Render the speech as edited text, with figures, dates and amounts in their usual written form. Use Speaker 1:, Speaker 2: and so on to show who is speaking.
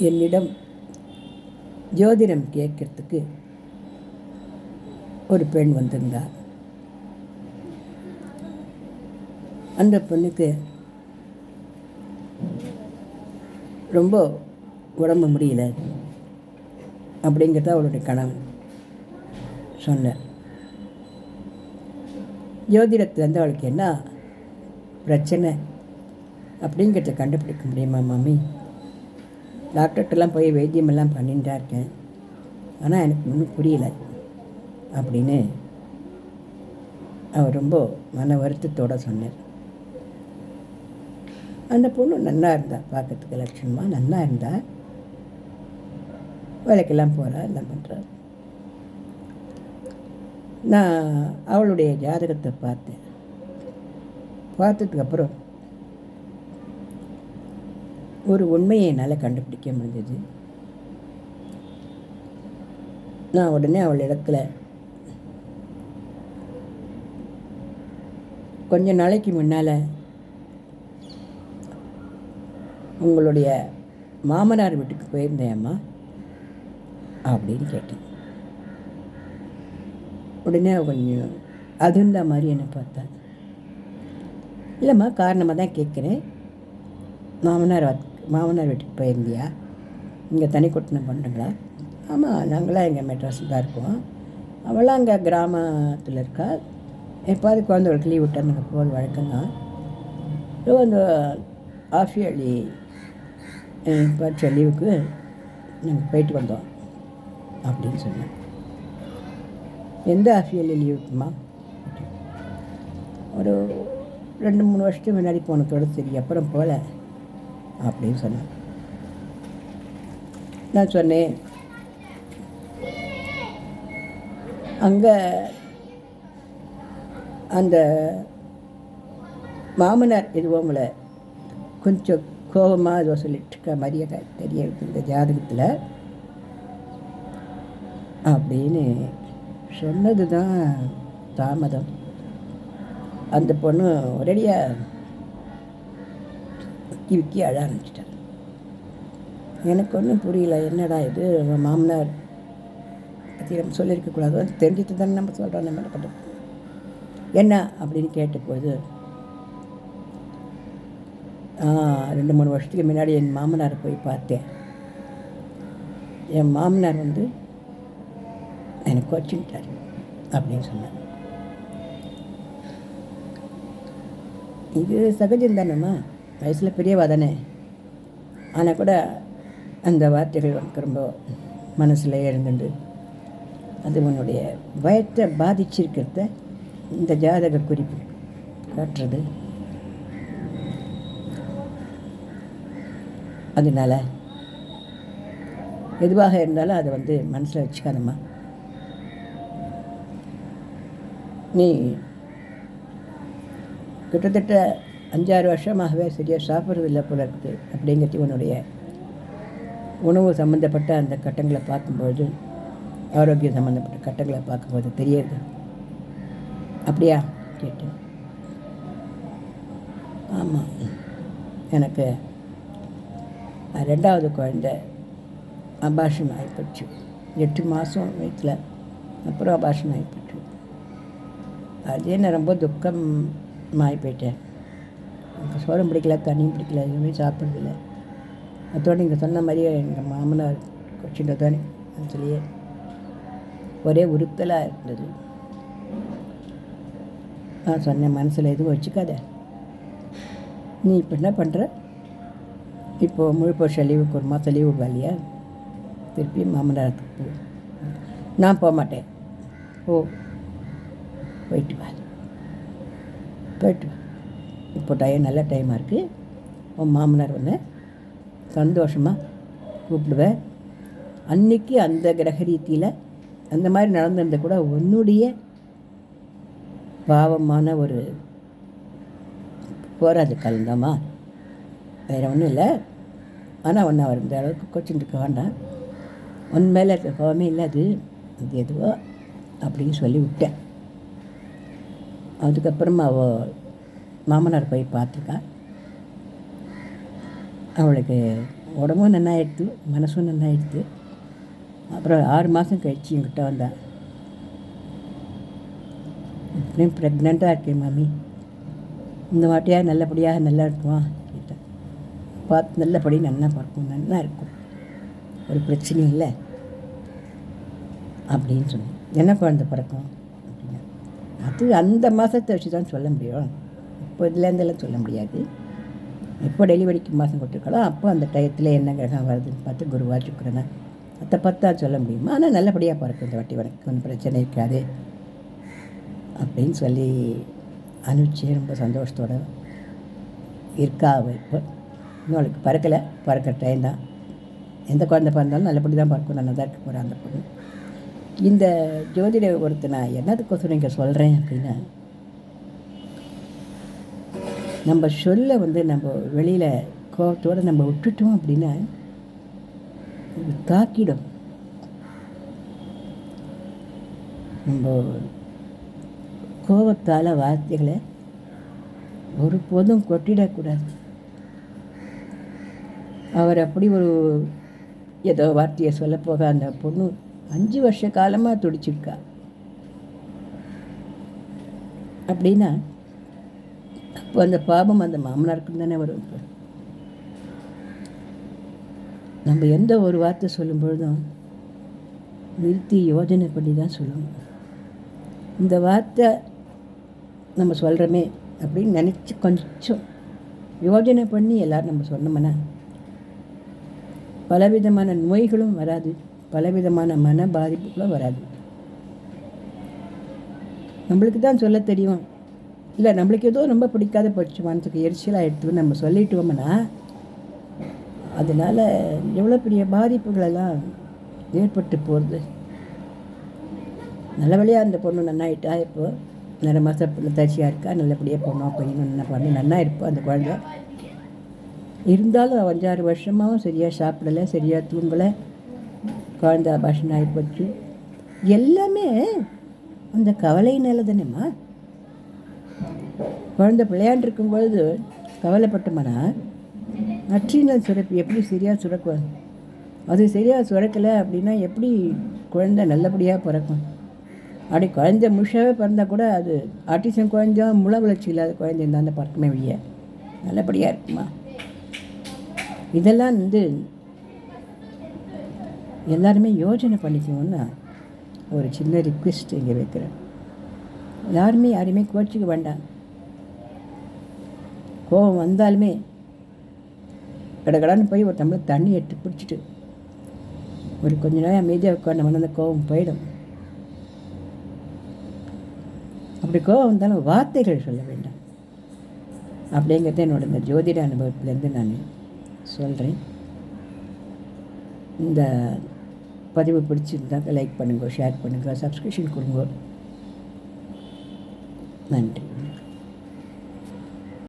Speaker 1: என்னிடம் ஜோதிடம் கேட்கறதுக்கு ஒரு பெண் வந்திருந்தார். அந்த பெண்ணுக்கு ரொம்ப உடம்பு முடியல அப்படிங்கிறத அவளுடைய கணவன் சொன்னார். ஜோதிடத்துலேருந்து அவளுக்கு என்ன பிரச்சனை அப்படிங்கிறத கண்டுபிடிக்க முடியுமா மாமி? டாக்டர்கிட்டலாம் போய் வைத்தியமெல்லாம் பண்ணிட்டு தான் இருக்கேன், ஆனால் எனக்கு ஒன்றும் புரியல அப்படின்னு அவர் ரொம்ப மன வருத்தத்தோடு சொன்னார். அந்த பொண்ணு நல்லா இருந்தா, பார்க்கறதுக்கு லட்சணமாக நல்லா இருந்தா, வேலைக்கெல்லாம் போகிறா, எல்லாம் பண்ணுறா. நான் அவளுடைய ஜாதகத்தை பார்த்தேன். பார்த்ததுக்கப்புறம் ஒரு உண்மையை என்னால் கண்டுபிடிக்க முடிஞ்சது. நான் உடனே அவள் இடத்துல கொஞ்ச நாளைக்கு முன்னால் உங்களுடைய மாமனார் வீட்டுக்கு போயிருந்தேம்மா அப்படின்னு கேட்டேன். உடனே கொஞ்சம் அதுந்த மாதிரி என்னை பார்த்தேன். இல்லைம்மா, காரணமாக தான் கேட்குறேன். மாமனார் வீட்டுக்கு போயிருந்தியா? இங்கே தனி குட்டணம் பண்ணுறீங்களா? ஆமாம், நாங்களாம் எங்கள் மெட்ராஸில் தான் இருக்கோம். அவளாம் அங்கே கிராமத்தில் இருக்கா. எப்பாவது குழந்தைகளுக்கு லீவ் விட்டால் நாங்கள் போகிறது வழக்கம்தான். அந்த ஆஃப் இயர்லி பரீட்சை லீவுக்கு நாங்கள் போயிட்டு வந்தோம் அப்படின்னு சொன்னேன். எந்த ஆஃப் இயர்லி லீவுக்குமா? ஒரு 2-3 வருஷத்துக்கு முன்னாடி போனதோடு சரி, அப்புறம் போகல அப்படின்னு சொன்னேன். நான் சொன்னேன், அங்கே அந்த மாமனார் எதுவும் உங்களை கொஞ்சம் கோபமாக ஏதோ சொல்லிட்டுருக்க மாதிரியே தெரியுது இந்த ஜாதகத்தில் அப்படின்னு சொன்னது தான் தாமதம். அந்த பொண்ணு ஒரேடியாக விக்கி அழ ஆரம்பிச்சிட்டார். எனக்கு ஒன்றும் புரியல, என்னடா இது, மாமனார் பற்றி நம்ம சொல்லியிருக்கக்கூடாது, அது தெரிஞ்சுட்டு தானே நம்ம சொல்கிறோம், நம்ம என்ன பண்ணுறோம் என்ன அப்படின்னு கேட்டபோது 2-3 வருஷத்துக்கு முன்னாடி என் மாமனாரை போய் பார்த்தேன். என் மாமனார் எனக்கு கோச்சிக்கிட்டார் அப்படின்னு சொன்னார். இது சகஜம் தானேம்மா, வயசில் பெரியவா தானே. ஆனால் கூட அந்த வார்த்தைகள் எனக்கு ரொம்ப மனசில் எழுந்துண்டு அது உன்னுடைய பயத்தை பாதிச்சிருக்கிறத இந்த ஜாதக குறிப்பு காட்டுறது. அதனால் எதுவாக இருந்தாலும் அதை மனசில் வச்சுக்காதம்மா. நீ கிட்டத்தட்ட 5-6 வருஷமாகவே சரியாக சாப்பிட்றதில்லை போல இருக்குது அப்படிங்கிறது உன்னுடைய உணவு சம்மந்தப்பட்ட அந்த கட்டங்களை பார்க்கும்போது, ஆரோக்கியம் சம்மந்தப்பட்ட கட்டங்களை பார்க்கும்போது தெரியுது. அப்படியா கேட்டேன். ஆமாம், எனக்கு 2வது குழந்தை அபார்ஷன் ஆகிப்போச்சு. 8 மாதம் வயசில் அப்புறம் அபார்ஷன் ஆகிப்போச்சு. அதே நான் ரொம்ப துக்கமாகி போயிட்டேன். எனக்கு சோறும் பிடிக்கல, தண்ணியும் பிடிக்கல, எதுவுமே சாப்பிட்றதில்ல. அதோடு நீங்கள் சொன்ன மாதிரியே எங்கள் மாமனார் கொச்சின்றதானே அதுலேயே ஒரே உறுத்தலாக இருந்தது. நான் சொன்னேன், மனசில் எதுவும் வச்சுக்காத, நீ இப்போ என்ன பண்ணுற, இப்போது முழு வருஷம் லீவுக்கு 1 மாதம் லீவு இல்லையா, திருப்பி மாமனாரத்துக்கு போ. நான் போக மாட்டேன், போயிட்டு வா. இப்போ நல்ல டைமாக இருக்குது. உன் மாமனார் சந்தோஷமாக கூப்பிடுவேன். அன்றைக்கி அந்த கிரக ரீதியில் அந்த மாதிரி நடந்திருந்த கூட உன்னுடைய பாவமான ஒரு போராது கலந்தாமா, வேறு ஒன்றும் இல்லை. ஆனால் ஒன்று அவர் இந்த அளவுக்கு கோச்சின்னு இருக்க வேண்டாம், உன் மேலே இருக்க கோவமே இல்லை, அது எதுவோ அப்படின்னு சொல்லி விட்டேன். அதுக்கப்புறமா அவள் மாமனார் போய் பார்த்துருக்கா. அவளுக்கு உடம்பும் நன்னாயிடுத்து, மனசும் நன்னாயிடுத்து. அப்புறம் 6 மாதம் கழிச்சு என்கிட்ட வந்தான். அப்படியும் ப்ரெக்னெண்ட்டாக இருக்கேன் மாமி, இந்த வாட்டியாக நல்லபடியாக நல்லா இருக்குவான் கேட்டேன். பார்த்து நல்லபடி நல்லா பார்க்கும், நல்லா இருக்கும், ஒரு பிரச்சனையும் இல்லை அப்படின்னு சொன்னேன். என்ன குழந்தை பிறக்கும் அப்படின்னா, அது அந்த மாதத்தை வச்சு தான் சொல்ல முடியும், இப்போ இதுலேருந்தெல்லாம் சொல்ல முடியாது. எப்போ டெலிவரிக்கு மாதம் கொடுத்துருக்காளோ அப்போ அந்த டயத்தில் என்ன கிரகம் வருதுன்னு பார்த்து குருவா சுக்கிரனா அதை பார்த்தா சொல்ல முடியுமா. ஆனால் நல்லபடியாக பிறக்கும் இந்த வாட்டி, உனக்கு ஒன்றும் பிரச்சனை இருக்காது அப்படின்னு சொல்லி அனுப்பிச்சு ரொம்ப சந்தோஷத்தோடு இருக்கா. அவள் இப்போ இன்னும் அவளுக்கு பறக்கலை, பறக்கிற டைம் தான். எந்த குழந்தை பிறந்தாலும் நல்லபடி தான் பறக்கும், நல்லா தான் இருக்க போகிறான் அந்த பொண்ணு. இந்த ஜோதிட ஒருத்தர் நான் என்னதுக்கோசரம் இங்கே சொல்கிறேன் அப்படின்னா, நம்ம சொல்ல நம்ம வெளியில் கோபத்தோடு நம்ம விட்டுட்டோம் அப்படின்னா தாக்கிடும். நம்ம கோபத்தால் வார்த்தைகளை ஒருபோதும் கொட்டிடக்கூடாது. அவர் அப்படி ஒரு ஏதோ வார்த்தையை சொல்லப்போக அந்த பொண்ணு 5 வருஷ காலமாக துடிச்சிருக்கா அப்படின்னா அப்போ அந்த பாபம் அந்த மாமனாருக்குன்னு தானே வரும். நம்ம எந்த ஒரு வார்த்தை சொல்லும் பொழுதும் நிறுத்தி யோஜனை பண்ணி தான் சொல்லணும். இந்த வார்த்தை நம்ம சொல்கிறோமே அப்படின்னு நினச்சி கொஞ்சம் யோஜனை பண்ணி எல்லோரும் நம்ம சொன்னோம்னா பலவிதமான நோய்களும் வராது, பலவிதமான மன பாதிப்புகளும் வராது. நம்மளுக்கு தான் சொல்ல தெரியும், இல்லை நம்மளுக்கு ஏதோ ரொம்ப பிடிக்காத போச்சு, மனசுக்கு எரிச்சலாக எடுத்து நம்ம சொல்லிட்டோம்னா அதனால் எவ்வளோ பெரிய பாதிப்புகளெல்லாம் ஏற்பட்டு போகிறது. நல்ல வழியாக அந்த பொண்ணு நன்னாயிட்டா. இப்போது நிறைய மாதம் தச்சியாக இருக்கா, நல்லபடியாக பொண்ணும் பையனும் நல்லா பண்ணி நல்லா இருப்போம் அந்த குழந்தை. இருந்தாலும் 5-6 வருஷமாகவும் சரியாக சாப்பிடலை, சரியாக தூங்கலை, குழந்தை அபாஷன் ஆகிப்போச்சு. எல்லாமே அந்த கவலையினால தானேம்மா. குழந்தை விளையாண்டுருக்கும் பொழுது கவலைப்பட்டோம்னா நற்றினல் சுரப்பு எப்படி சரியாக சுரக்கும்? அது சரியாக சுரக்கலை அப்படின்னா எப்படி குழந்தை நல்லபடியாக பிறக்கும்? அப்படி குழந்தை முழுசாகவே பிறந்தால் கூட அது ஆட்டிசம் குழந்தை, முளை வளர்ச்சி இல்லாத குழந்தை இருந்தால் அந்த பறக்குமே வழிய நல்லபடியாக இருக்குமா? இதெல்லாம் எல்லாருமே யோசனை பண்ணிக்கணும்னா ஒரு சின்ன ரிக்வெஸ்ட் இங்கே வைக்கிறேன். யாருமே கோச்சிக்க வேண்டாம். கோபம் வந்தாலுமே கடகடான்னு போய் ஒரு டம்ளர் தண்ணி எடுத்து பிடிச்சிட்டு ஒரு கொஞ்ச நேரம் அமைதியாக உட்காந்து அந்த கோபம் போயிடும். அப்படி கோபம் வந்தாலும் வார்த்தைகள் சொல்ல வேண்டாம் அப்படிங்கிறத என்னோட இந்த ஜோதிட அனுபவத்திலேருந்து நான் சொல்கிறேன். இந்த பதிவு பிடிச்சிருந்தாக்க லைக் பண்ணுங்க, ஷேர் பண்ணுங்கள், சப்ஸ்கிரிப்ஷன் கொடுங்க. நன்றி.